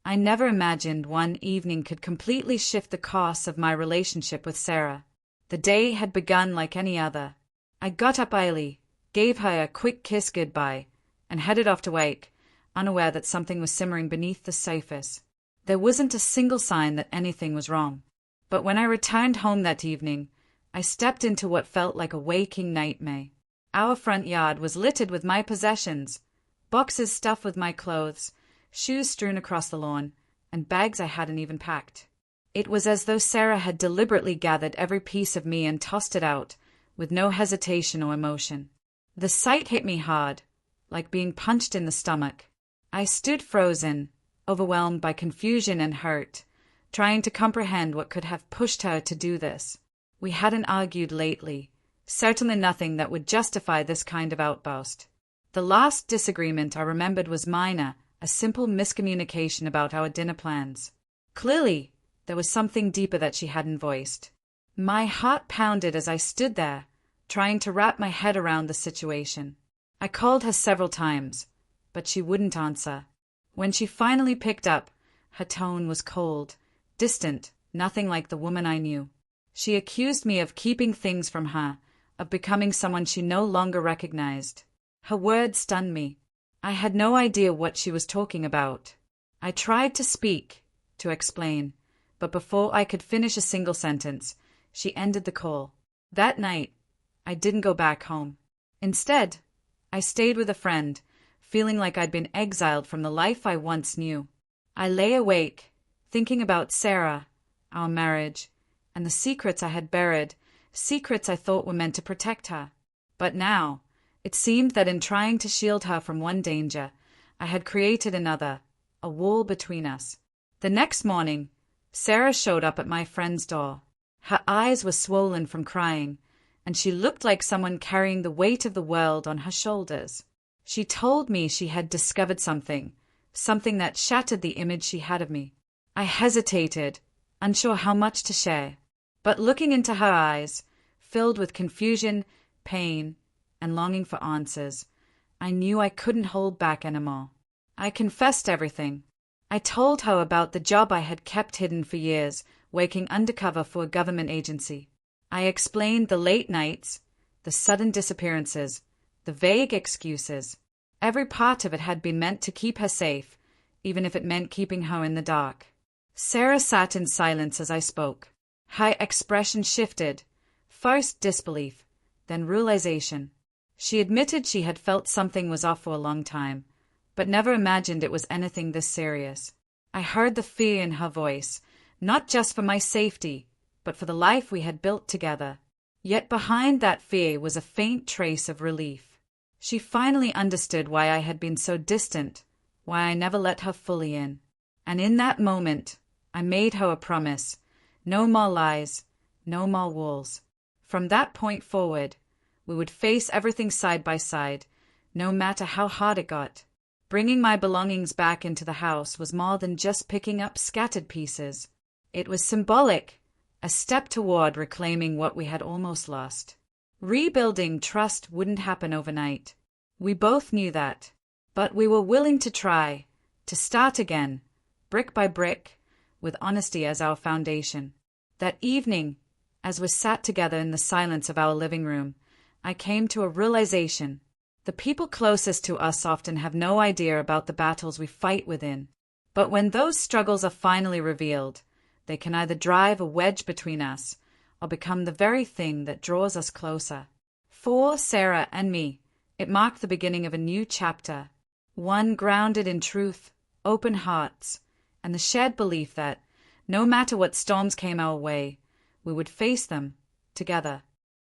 I never imagined one evening could completely shift the course of my relationship with Sarah. The day had begun like any other. I got up early, gave her a quick kiss goodbye, and headed off to work, unaware that something was simmering beneath the surface. There wasn't a single sign that anything was wrong. But when I returned home that evening, I stepped into what felt like a waking nightmare. Our front yard was littered with my possessions, boxes stuffed with my clothes, shoes strewn across the lawn, and bags I hadn't even packed. It was as though Sarah had deliberately gathered every piece of me and tossed it out, with no hesitation or emotion. The sight hit me hard, like being punched in the stomach. I stood frozen, overwhelmed by confusion and hurt, trying to comprehend what could have pushed her to do this. We hadn't argued lately, certainly nothing that would justify this kind of outburst. The last disagreement I remembered was minor, a simple miscommunication about our dinner plans. Clearly, there was something deeper that she hadn't voiced. My heart pounded as I stood there, trying to wrap my head around the situation. I called her several times, but she wouldn't answer. When she finally picked up, her tone was cold, distant, nothing like the woman I knew. She accused me of keeping things from her, of becoming someone she no longer recognized. Her words stunned me. I had no idea what she was talking about. I tried to speak, to explain, but before I could finish a single sentence, she ended the call. That night, I didn't go back home. Instead, I stayed with a friend, feeling like I'd been exiled from the life I once knew. I lay awake, thinking about Sarah, our marriage, and the secrets I had buried, secrets I thought were meant to protect her. But now, it seemed that in trying to shield her from one danger, I had created another, a wall between us. The next morning, Sarah showed up at my friend's door. Her eyes were swollen from crying, and she looked like someone carrying the weight of the world on her shoulders. She told me she had discovered something that shattered the image she had of me. I hesitated, unsure how much to share. But looking into her eyes, filled with confusion, pain, and longing for answers, I knew I couldn't hold back anymore. I confessed everything. I told her about the job I had kept hidden for years, working undercover for a government agency. I explained the late nights, the sudden disappearances, the vague excuses. Every part of it had been meant to keep her safe, even if it meant keeping her in the dark. Sarah sat in silence as I spoke. Her expression shifted, first disbelief, then realization. She admitted she had felt something was off for a long time, but never imagined it was anything this serious. I heard the fear in her voice, not just for my safety, but for the life we had built together. Yet behind that fear was a faint trace of relief. She finally understood why I had been so distant, why I never let her fully in. And in that moment, I made her a promise. No more lies, no more walls. From that point forward, we would face everything side by side, no matter how hard it got. Bringing my belongings back into the house was more than just picking up scattered pieces. It was symbolic, a step toward reclaiming what we had almost lost. Rebuilding trust wouldn't happen overnight. We both knew that. But we were willing to try, to start again, brick by brick, with honesty as our foundation. That evening, as we sat together in the silence of our living room, I came to a realization. The people closest to us often have no idea about the battles we fight within. But when those struggles are finally revealed, they can either drive a wedge between us or become the very thing that draws us closer. For Sarah and me, it marked the beginning of a new chapter, one grounded in truth, open hearts, and the shared belief that, no matter what storms came our way, we would face them together.